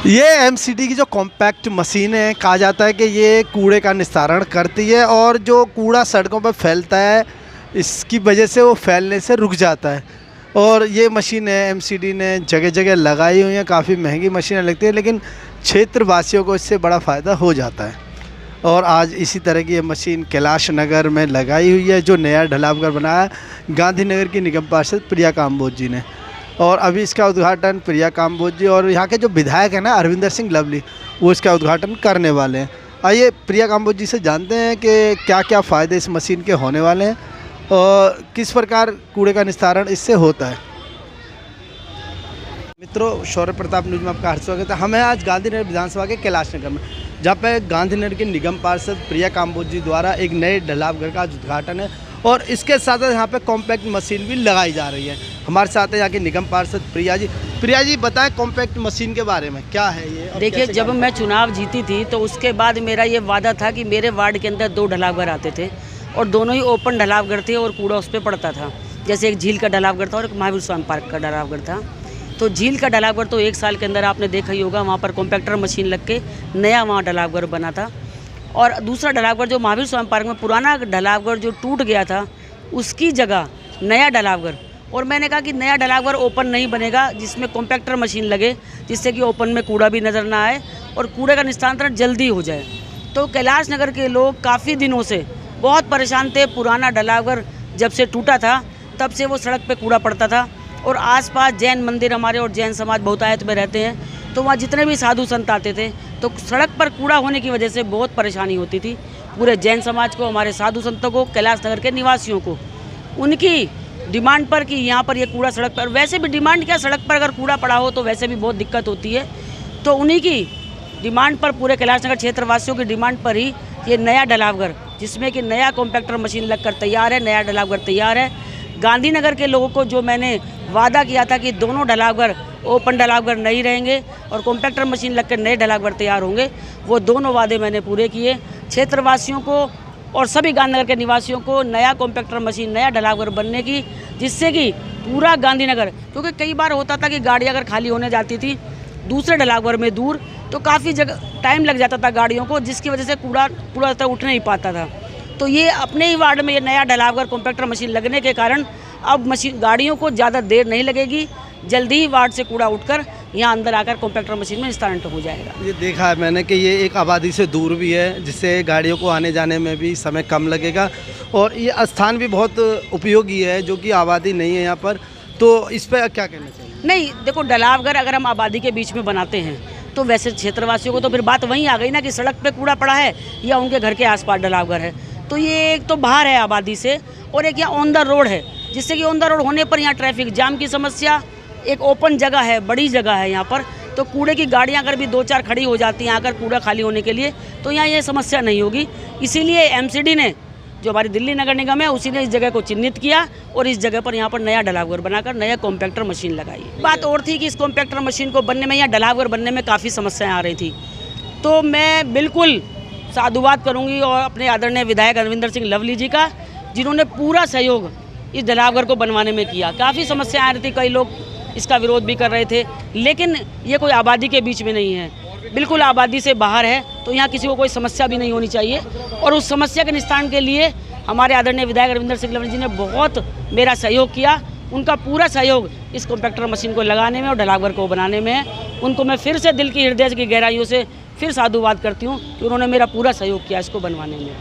ये एमसीडी की जो कॉम्पैक्ट मशीन है, कहा जाता है कि ये कूड़े का निस्तारण करती है और जो कूड़ा सड़कों पर फैलता है इसकी वजह से वो फैलने से रुक जाता है। और ये मशीन है एमसीडी ने जगह जगह लगाई हुई हैं, काफ़ी महंगी मशीनें लगती है, लेकिन क्षेत्रवासियों को इससे बड़ा फ़ायदा हो जाता है। और आज इसी तरह की ये मशीन कैलाश नगर में लगाई हुई है, जो नया ढलावघर बनाया है गांधीनगर की निगम पार्षद प्रिया काम्बोज जी ने। और अभी इसका उद्घाटन प्रिया काम्बोज जी और यहाँ के जो विधायक हैं ना अरविंदर सिंह लवली, वो इसका उद्घाटन करने वाले हैं। आइए प्रिया काम्बोज जी से जानते हैं कि क्या क्या फ़ायदे इस मशीन के होने वाले हैं और किस प्रकार कूड़े का निस्तारण इससे होता है। मित्रों, शौर्य प्रताप न्यूज़ में आपका हार्दिक स्वागत है। हमें आज गांधीनगर विधानसभा के कैलाश नगर में, जहाँ पे गांधीनगर के निगम पार्षद प्रिया काम्बोज जी द्वारा एक नए ढलावघर का उद्घाटन है और इसके साथ साथ यहाँ पे कॉम्पैक्ट मशीन भी लगाई जा रही है। हमारे साथ है यहाँ के निगम पार्षद प्रिया जी। प्रिया जी बताएं कॉम्पैक्ट मशीन के बारे में, क्या है ये? देखिए, जब मैं चुनाव जीती थी तो उसके बाद मेरा ये वादा था कि मेरे वार्ड के अंदर 2 ढलावघर आते थे और दोनों ही ओपन ढलावघर थे और कूड़ा उस पर पड़ता था। जैसे एक झील का ढलावघर था और एक महावीर स्वामी पार्क का ढलावघर था। तो झील का ढलावघर तो 1 साल के अंदर आपने देखा ही होगा, वहाँ पर कॉम्पैक्टर मशीन लग के नया वहाँ ढलावघर बना था। और दूसरा ढलावघर जो महावीर स्वामी पार्क में पुराना ढलावघर जो टूट गया था, उसकी जगह नया ढलावघर। और मैंने कहा कि नया ढलावघर ओपन नहीं बनेगा जिसमें कॉम्पैक्टर मशीन लगे, जिससे कि ओपन में कूड़ा भी नज़र ना आए और कूड़े का निस्तारण जल्दी हो जाए। तो कैलाश नगर के लोग काफ़ी दिनों से बहुत परेशान थे। पुराना ढलावघर जब से टूटा था तब से वो सड़क पे कूड़ा पड़ता था और आसपास जैन मंदिर हमारे और जैन समाज बहुतायत में रहते हैं, तो वहाँ जितने भी साधु संत आते थे तो सड़क पर कूड़ा होने की वजह से बहुत परेशानी होती थी पूरे जैन समाज को, हमारे साधु संतों को, कैलाश नगर के निवासियों को। उनकी डिमांड पर कि यहाँ पर ये कूड़ा सड़क पर, वैसे भी डिमांड क्या, सड़क पर अगर कूड़ा पड़ा हो तो वैसे भी बहुत दिक्कत होती है। तो उन्हीं की डिमांड पर, पूरे कैलाश नगर क्षेत्रवासियों की डिमांड पर ही ये नया ढलावघर, जिसमें कि नया कॉम्पैक्टर मशीन लगकर तैयार है, नया ढलावघर तैयार है। गांधीनगर के लोगों को जो मैंने वादा किया था कि दोनों ढलावघर ओपन ढलावघर नहीं रहेंगे और कॉम्पैक्टर मशीन लगकर नए ढलावघर तैयार होंगे, वो दोनों वादे मैंने पूरे किए। क्षेत्रवासियों को और सभी गांधीनगर के निवासियों को नया कॉम्पैक्टर मशीन, नया ढलावघर बनने की, जिससे कि पूरा गांधीनगर, क्योंकि कई बार होता था कि गाड़ी अगर खाली होने जाती थी दूसरे ढलावघर में दूर, तो काफ़ी जगह टाइम लग जाता था गाड़ियों को, जिसकी वजह से कूड़ा पूरा तरह उठ नहीं पाता था। तो ये अपने ही वार्ड में ये नया ढलावघर कॉम्पैक्टर मशीन लगने के कारण अब गाड़ियों को ज़्यादा देर नहीं लगेगी, जल्दी ही वार्ड से कूड़ा उठकर यहाँ अंदर आकर कॉम्पैक्टर मशीन में निस्तारण हो जाएगा। ये देखा है मैंने कि ये एक आबादी से दूर भी है, जिससे गाड़ियों को आने जाने में भी समय कम लगेगा और ये स्थान भी बहुत उपयोगी है, जो कि आबादी नहीं है यहाँ पर। तो इस पर क्या कहना चाहिए? नहीं, देखो, ढलावघर अगर हम आबादी के बीच में बनाते हैं तो वैसे क्षेत्रवासियों को तो फिर बात वहीं आ गई ना कि सड़क पे कूड़ा पड़ा है या उनके घर के आसपास ढलावघर है। तो ये एक तो बाहर है आबादी से और एक यहाँ ऑन द रोड है, जिससे कि ऑन द रोड होने पर यहाँ ट्रैफिक जाम की समस्या, एक ओपन जगह है, बड़ी जगह है यहाँ पर, तो कूड़े की गाड़ियाँ अगर भी 2-4 खड़ी हो जाती हैं आकर कूड़ा खाली होने के लिए, तो यहाँ ये समस्या नहीं होगी। इसीलिए एमसीडी ने, जो हमारी दिल्ली नगर निगम है, उसी ने इस जगह को चिन्हित किया और इस जगह पर यहाँ पर नया ढलावघर बनाकर नया कॉम्पैक्टर मशीन लगाई। बात और थी कि इस कॉम्पैक्टर मशीन को बनने में, यहाँ ढलावघर बनने में काफ़ी समस्याएं आ रही थी, तो मैं बिल्कुल साधुवाद करूँगी और अपने आदरणीय विधायक अरविंदर सिंह लवली जी का, जिन्होंने पूरा सहयोग इस ढलावघर को बनवाने में किया। काफ़ी समस्याएं आ रही थी, कई लोग इसका विरोध भी कर रहे थे, लेकिन ये कोई आबादी के बीच में नहीं है, बिल्कुल आबादी से बाहर है, तो यहाँ किसी को कोई समस्या भी नहीं होनी चाहिए। और उस समस्या के निस्तारण के लिए हमारे आदरणीय विधायक अरविंदर सिंह लवली जी ने बहुत मेरा सहयोग किया। उनका पूरा सहयोग इस कॉम्पैक्टर मशीन को लगाने में और ढलावघर को बनाने में है। उनको मैं फिर से दिल की, हृदय की गहराइयों से फिर साधुवाद करती हूँ कि उन्होंने मेरा पूरा सहयोग किया इसको बनवाने में।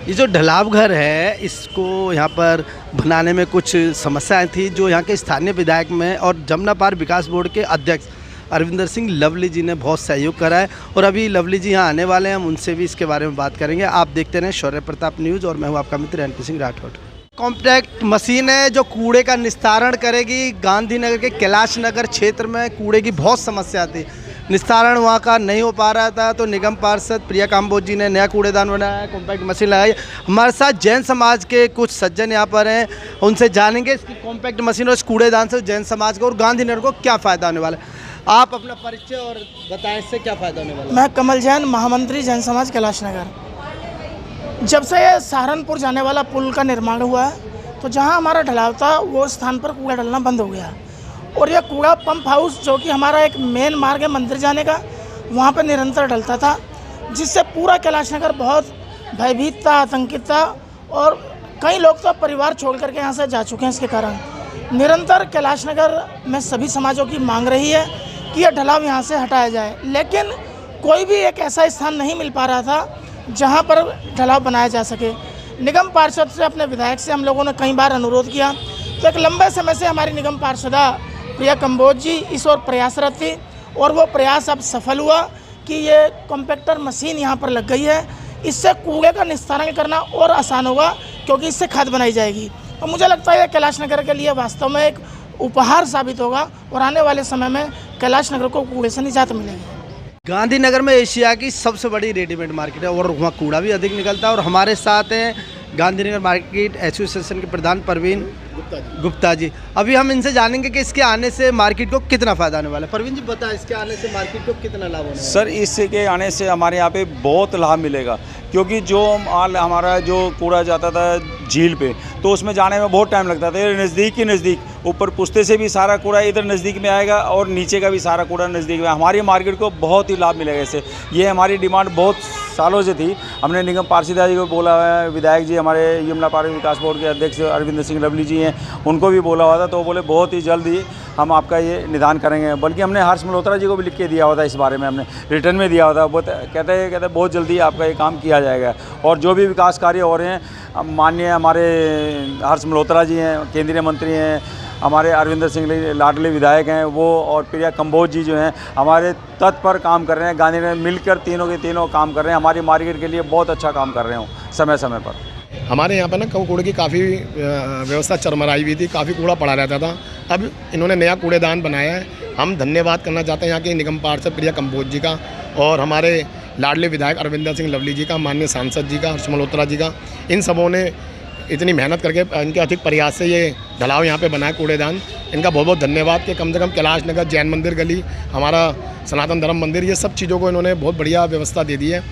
ये जो ढलावघर है, इसको यहाँ पर बनाने में कुछ समस्याएं थी, जो यहाँ के स्थानीय विधायक में और जमुना पार विकास बोर्ड के अध्यक्ष अरविंदर सिंह लवली जी ने बहुत सहयोग करा है और अभी लवली जी यहाँ आने वाले हैं, हम उनसे भी इसके बारे में बात करेंगे। आप देखते रहें शौर्य प्रताप न्यूज़ और मैं हूँ आपका मित्र NP Singh Rathore. Compact machine है जो कूड़े का निस्तारण करेगी। गांधीनगर के कैलाश नगर क्षेत्र में कूड़े की बहुत समस्या थी, निस्तारण वहाँ का नहीं हो पा रहा था, तो निगम पार्षद प्रिया काम्बोज जी ने नया कूड़ेदान बनाया, कॉम्पैक्ट मशीन लगाई। हमारे साथ जैन समाज के कुछ सज्जन यहाँ पर हैं, उनसे जानेंगे इसकी कॉम्पैक्ट मशीन और इस कूड़ेदान से जैन समाज को और गांधीनगर को क्या फ़ायदा होने वाला है। आप अपना परिचय और बताएं, इससे क्या फ़ायदा होने वाला है। मैं कमल जैन, महामंत्री जैन समाज कैलाश नगर। जब से ये सहारनपुर जाने वाला पुल का निर्माण हुआ है, तो जहाँ हमारा ढलाव था वो स्थान पर कूड़ा डलना बंद हो गया और यह कूड़ा पंप हाउस जो कि हमारा एक मेन मार्ग है मंदिर जाने का, वहाँ पर निरंतर डलता था, जिससे पूरा कैलाश नगर बहुत भयभीत था, आतंकित था और कई लोग तो परिवार छोड़ करके यहाँ से जा चुके हैं। इसके कारण निरंतर कैलाश नगर में सभी समाजों की मांग रही है कि यह ढलाव यहाँ से हटाया जाए, लेकिन कोई भी एक ऐसा स्थान नहीं मिल पा रहा था जहाँ पर ढलाव बनाया जा सके। निगम पार्षद से, अपने विधायक से हम लोगों ने कई बार अनुरोध किया, तो एक लंबे समय से हमारी निगम पार्षदा प्रिया कंबोज जी इस ओर प्रयासरत थी और वो प्रयास अब सफल हुआ कि ये कॉम्पैक्टर मशीन यहाँ पर लग गई है। इससे कूड़े का निस्तारण करना और आसान होगा क्योंकि इससे खाद बनाई जाएगी। तो मुझे लगता है कैलाश नगर के लिए वास्तव में एक उपहार साबित होगा और आने वाले समय में कैलाश नगर को कूड़े से निजात मिलेगी। गांधीनगर में एशिया की सबसे बड़ी रेडीमेड मार्केट है और वहाँ कूड़ा भी अधिक निकलता है। और हमारे साथ हैं गांधीनगर मार्केट एसोसिएशन के प्रधान परवीन गुप्ता जी। अभी हम इनसे जानेंगे कि इसके आने से मार्केट को कितना फ़ायदा होने वाला है। परवीन जी बताएं, इसके आने से मार्केट को कितना लाभ होने वाला है? सर, इसके आने से हमारे यहाँ पे बहुत लाभ मिलेगा, क्योंकि जो माल हमारा जो कूड़ा जाता था झील पे, तो उसमें जाने में बहुत टाइम लगता था। ये नज़दीक के नज़दीक, ऊपर पुश्ते से भी सारा कूड़ा इधर नज़दीक में आएगा और नीचे का भी सारा कूड़ा नज़दीक में। हमारी मार्केट को बहुत ही लाभ मिलेगा इससे। ये हमारी डिमांड बहुत सालों से थी। हमने निगम पार्षदा जी को बोला है, विधायक जी हमारे यमुना पार्क विकास बोर्ड के अध्यक्ष अरविंदर सिंह लवली जी हैं, उनको भी बोला हुआ था, तो वो बोले बहुत ही जल्द ही हम आपका ये निदान करेंगे। बल्कि हमने हर्ष मल्होत्रा जी को भी लिख के दिया हुआ था, इस बारे में हमने रिटर्न में दिया हुआ था। वो कहते बहुत जल्दी आपका ये काम किया जाएगा। और जो भी विकास कार्य हो रहे हैं, माननीय हमारे हर्ष मल्होत्रा जी हैं, केंद्रीय मंत्री हैं, हमारे अरविंदर सिंह लाडले विधायक हैं वो, और प्रिया कंबोज जी जो हैं, हमारे तत्पर काम कर रहे हैं। गांधीनगर मिलकर तीनों के तीनों काम कर रहे हैं। हमारी मार्केट के लिए बहुत अच्छा काम कर रहे हो समय समय पर। हमारे यहाँ पर ना कूड़े की काफ़ी व्यवस्था चरमराई हुई थी, काफ़ी कूड़ा पड़ा रहता था। अब इन्होंने नया कूड़ेदान बनाया है। हम धन्यवाद करना चाहते हैं यहाँ के निगम पार्षद प्रिया कंबोज जी का और हमारे लाडले विधायक अरविंदर सिंह लवली जी का, माननीय सांसद जी का, हर्ष मल्होत्रा जी का। इन सबों ने इतनी मेहनत करके इनके अधिक प्रयास से ये ढलाव यहाँ पे बनाया कूड़ेदान। इनका बहुत बहुत धन्यवाद कि कम से कम कैलाश नगर, जैन मंदिर गली, हमारा सनातन धर्म मंदिर, ये सब चीज़ों को इन्होंने बहुत बढ़िया व्यवस्था दे दी है।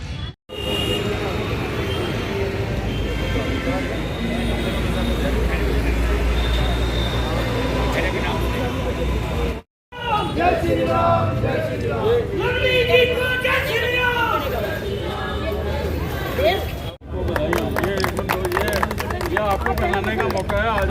आपको पहनाने का मौका है आज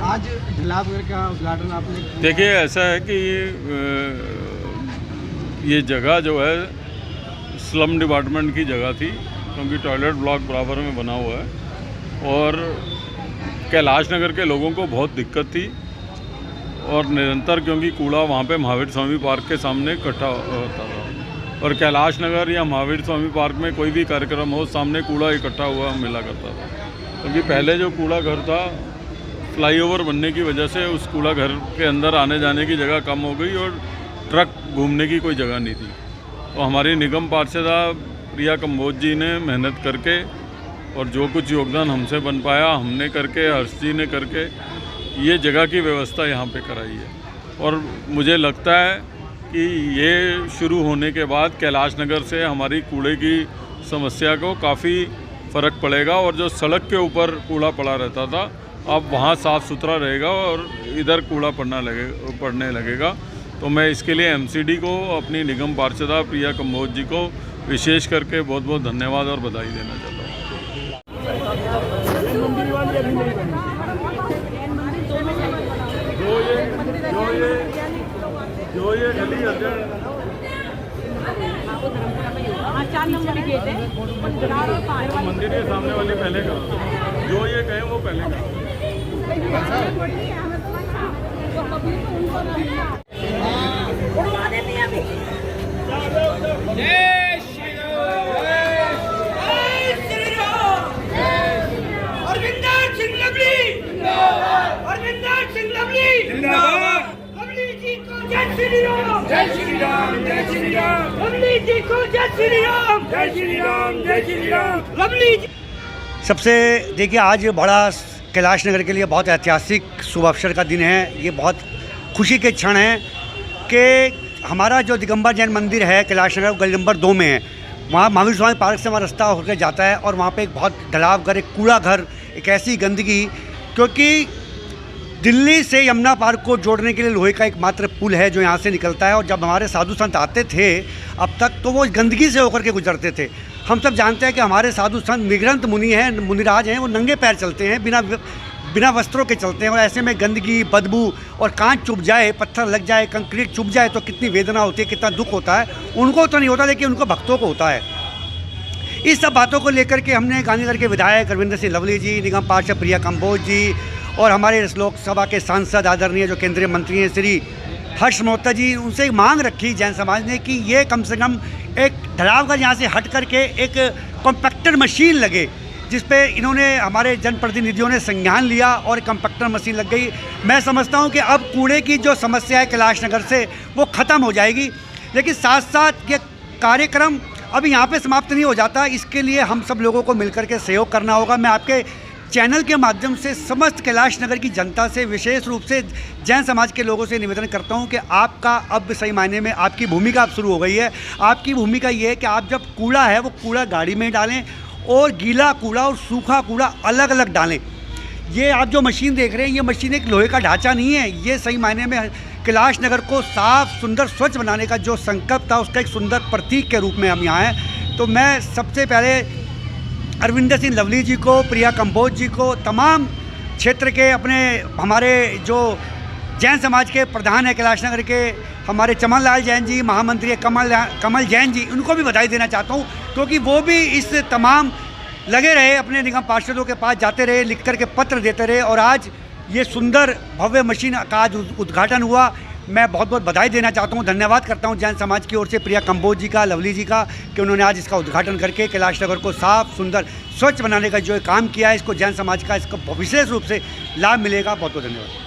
आज ढलावगढ़ का उद्घाटन आपने, देखिए ऐसा है कि ये जगह जो है स्लम डिपार्टमेंट की जगह थी, क्योंकि टॉयलेट ब्लॉक बराबर में बना हुआ है और कैलाश नगर के लोगों को बहुत दिक्कत थी और निरंतर, क्योंकि कूड़ा वहाँ पे महावीर स्वामी पार्क के सामने इकट्ठा होता था और कैलाश नगर या महावीर स्वामी पार्क में कोई भी कार्यक्रम हो, सामने कूड़ा इकट्ठा हुआ मिला करता था। क्योंकि पहले जो कूड़ा घर था, फ्लाईओवर बनने की वजह से उस कूड़ा घर के अंदर आने जाने की जगह कम हो गई और ट्रक घूमने की कोई जगह नहीं थी। तो हमारी निगम पार्षदा प्रिया कंबोज जी ने मेहनत करके और जो कुछ योगदान हमसे बन पाया हमने करके, हर्ष जी ने करके ये जगह की व्यवस्था यहाँ पे कराई है। और मुझे लगता है कि ये शुरू होने के बाद कैलाश नगर से हमारी कूड़े की समस्या को काफ़ी फ़र्क पड़ेगा और जो सड़क के ऊपर कूड़ा पड़ा रहता था अब वहाँ साफ़ सुथरा रहेगा और इधर कूड़ा पड़ने लगेगा। तो मैं इसके लिए एमसीडी को, अपनी निगम पार्षदा प्रिया कंबोज जी को विशेष करके बहुत बहुत धन्यवाद और बधाई देना चाहता हूँ। जो ये गली है 4 नंबर गेट है मंदिर के सामने वाली पहले का, जो ये कहे वो पहले का। सबसे देखिए, आज बड़ा कैलाश नगर के लिए बहुत ऐतिहासिक शुभ अवसर का दिन है। ये बहुत खुशी के क्षण हैं कि हमारा जो दिगंबर जैन मंदिर है कैलाश नगर गली नंबर 2 में है, वहाँ महावीर स्वामी पार्क से हमारा रास्ता होकर जाता है और वहाँ पे एक बहुत ढलाव घर, एक कूड़ा घर, एक ऐसी गंदगी, क्योंकि दिल्ली से यमुना पार्क को जोड़ने के लिए लोहे का एक मात्र पुल है जो यहाँ से निकलता है। और जब हमारे साधु संत आते थे अब तक, तो वो गंदगी से होकर के गुजरते थे। हम सब जानते हैं कि हमारे साधु संत निगृंत मुनि हैं, मुनिराज हैं, वो नंगे पैर चलते हैं, बिना वस्त्रों के चलते हैं। और ऐसे में गंदगी, बदबू और कांच चुभ जाए, पत्थर लग जाए, कंक्रीट चुभ जाए तो कितनी वेदना होती है, कितना दुख होता है। उनको तो नहीं होता, लेकिन उनको भक्तों को होता है। इस सब बातों को लेकर के हमने गांधीनगर के विधायक अरविंदर सिंह लवली जी, निगम पार्षद प्रिया कंबोज जी और हमारे लोकसभा के सांसद आदरणीय जो केंद्रीय मंत्री हैं श्री हर्ष मल्होत्रा जी, उनसे मांग रखी जैन समाज ने कि ये कम से कम एक ढलावगढ़ यहाँ से हट करके एक कॉम्पैक्टर मशीन लगे, जिस पे इन्होंने हमारे जनप्रतिनिधियों ने संज्ञान लिया और कॉम्पैक्टर मशीन लग गई। मैं समझता हूँ कि अब कूड़े की जो समस्या है कैलाश नगर से वो ख़त्म हो जाएगी। लेकिन साथ साथ ये कार्यक्रम अभी यहाँ पे समाप्त नहीं हो जाता, इसके लिए हम सब लोगों को मिलकर के सहयोग करना होगा। मैं आपके चैनल के माध्यम से समस्त कैलाश नगर की जनता से, विशेष रूप से जैन समाज के लोगों से निवेदन करता हूं कि आपका अब सही मायने में आपकी भूमिका अब शुरू हो गई है। आपकी भूमिका ये है कि आप जब कूड़ा है वो कूड़ा गाड़ी में डालें और गीला कूड़ा और सूखा कूड़ा अलग अलग डालें। ये आप जो मशीन देख रहे हैं, ये मशीन एक लोहे का ढांचा नहीं है, ये सही मायने में कैलाश नगर को साफ़, सुंदर, स्वच्छ बनाने का जो संकल्प था उसका एक सुंदर प्रतीक के रूप में हम यहाँ हैं। तो मैं सबसे पहले अरविंदर सिंह लवली जी को, प्रिया कंबोज जी को, तमाम क्षेत्र के अपने हमारे जो जैन समाज के प्रधान है कैलाश नगर के, हमारे चमन लाल जैन जी, महामंत्री है कमल जैन जी, उनको भी बधाई देना चाहता हूँ, क्योंकि वो भी इस तमाम लगे रहे, अपने निगम पार्षदों के पास जाते रहे, लिख कर के पत्र देते रहे और आज ये सुंदर भव्य मशीन का आज उद्घाटन हुआ। मैं बहुत बहुत बधाई देना चाहता हूँ, धन्यवाद करता हूँ जैन समाज की ओर से प्रिया कंबोज जी का, लवली जी का, कि उन्होंने आज इसका उद्घाटन करके कैलाश नगर को साफ, सुंदर, स्वच्छ बनाने का जो काम किया है, इसको जैन समाज का इसको विशेष रूप से लाभ मिलेगा। बहुत बहुत धन्यवाद।